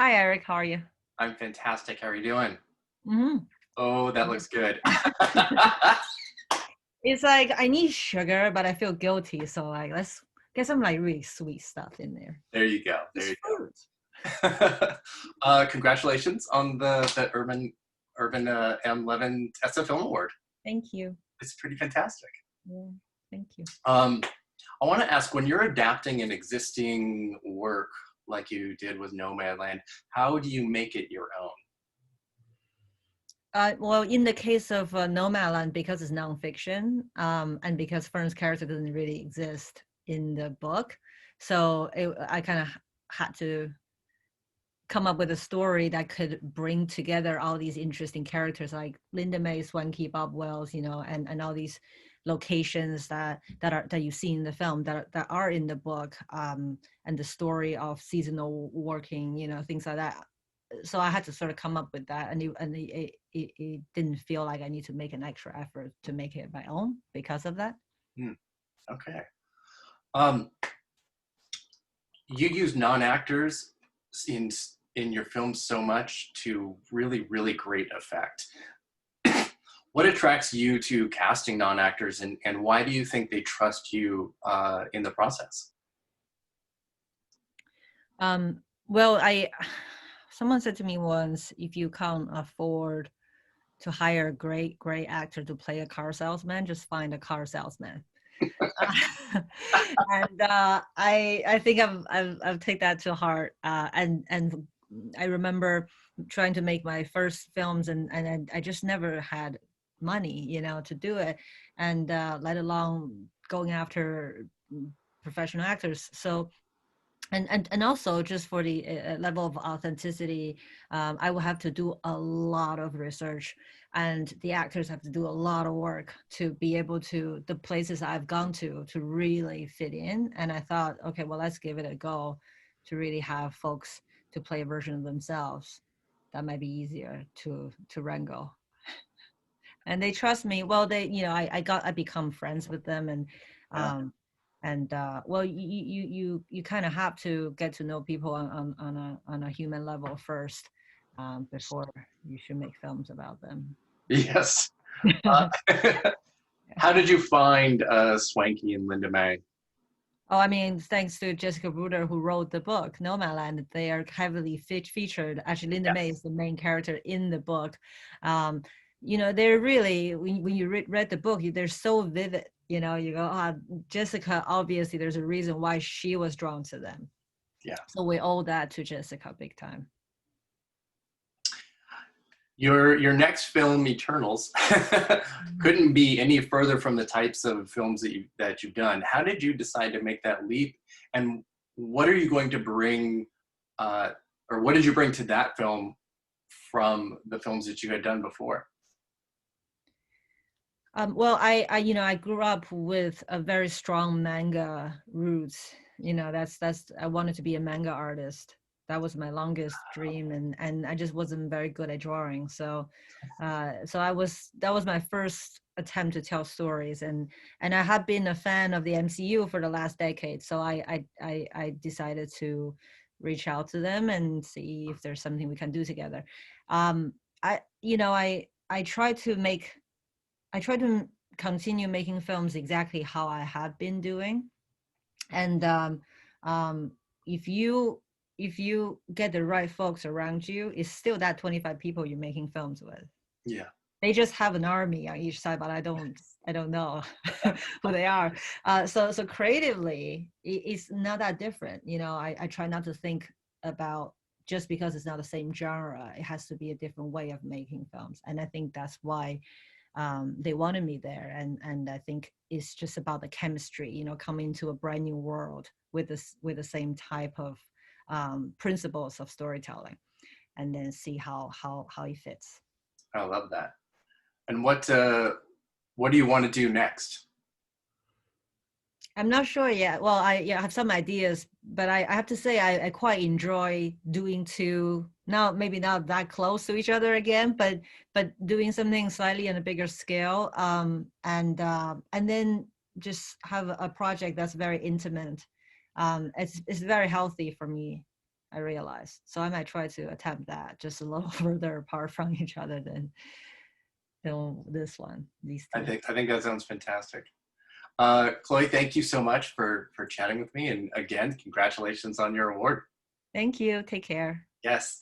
Hi, Eric. How are you? I'm fantastic. How are you doing? hmm Oh, that looks good. It's like I need sugar, but I feel guilty. So like, let's get some like really sweet stuff in there. There you go. There It's you fruit. go. Congratulations on the Irvin M. Levin SF Film Award. Thank you. It's pretty fantastic. Yeah, thank you. Um, I want to ask, when you're adapting an existing work like you did with Nomadland, how do you make it your own? Well, in the case of Nomadland, because it's nonfiction, and because Fern's character doesn't really exist in the book, so I kind of had to come up with a story that could bring together all these interesting characters like Linda May, Swanky, Bob Wells, and all these locations that you see in the film that are in the book, and the story of seasonal working, things like that. So I had to sort of come up with that, and it didn't feel like I need to make an extra effort to make it my own because of that. Hmm, okay. Um, you use non-actors in in your films so much to really, really great effect. What attracts you to casting non-actors, and why do you think they trust you in the process? Well, I someone said to me once, if you can't afford to hire a great actor to play a car salesman, just find a car salesman. And I think I've taken that to heart. And I remember trying to make my first films, and I just never had money, to do it, and let alone going after professional actors. So and also just for the level of authenticity, I will have to do a lot of research, and the actors have to do a lot of work to be able to the places I've gone to really fit in. And I thought, okay, well, let's give it a go to really have folks to play a version of themselves that might be easier to wrangle. And they trust me. Well, they, I become friends with them, and Yeah. um, well, you kind of have to get to know people on a human level first, before you should make films about them. Yes. Uh, how did you find Swanky and Linda May? Oh, I mean, thanks to Jessica Bruder, who wrote the book Nomadland. They are heavily featured. Actually, Linda May is Yes. the main character in the book. um, they're really, when you read the book, they're so vivid. You go, Jessica, obviously there's a reason why she was drawn to them. Yeah. So we owe that to Jessica big time. Your next film, Eternals, Mhm. couldn't be any further from the types of films that you've done. How did you decide to make that leap, and what are you going to bring, uh, or what did you bring to that film from the films that you had done before? Well, I grew up with a very strong manga roots. That's I wanted to be a manga artist. That was my longest dream, and I just wasn't very good at drawing. So that was my first attempt to tell stories, and I have been a fan of the MCU for the last decade. So I decided to reach out to them and see if there's something we can do together. Um, I try to make I try to continue making films exactly how I have been doing. And um, if you if you get the right folks around you, it's still that 25 people you're making films with. Yeah. They just have an army on each side, but I don't know who they are. So creatively, it's not that different. I try not to think about, just because it's not the same genre, it has to be a different way of making films. And I think that's why they wanted me there. And I think it's just about the chemistry, coming to a brand new world with the same type of principles of storytelling, and then see how it fits. I love that. And what do you want to do next? I'm not sure yet. Well, I have some ideas, but I have to say I quite enjoy doing two, now maybe not that close to each other again, but doing something slightly on a bigger scale, and then just have a project that's very intimate. It's very healthy for me, I realized. So I might try to attempt that, just a little further apart from each other than this one, these two. I think that sounds fantastic. Chloe, thank you so much for chatting with me, and again, congratulations on your award. Thank you. Take care. Yes.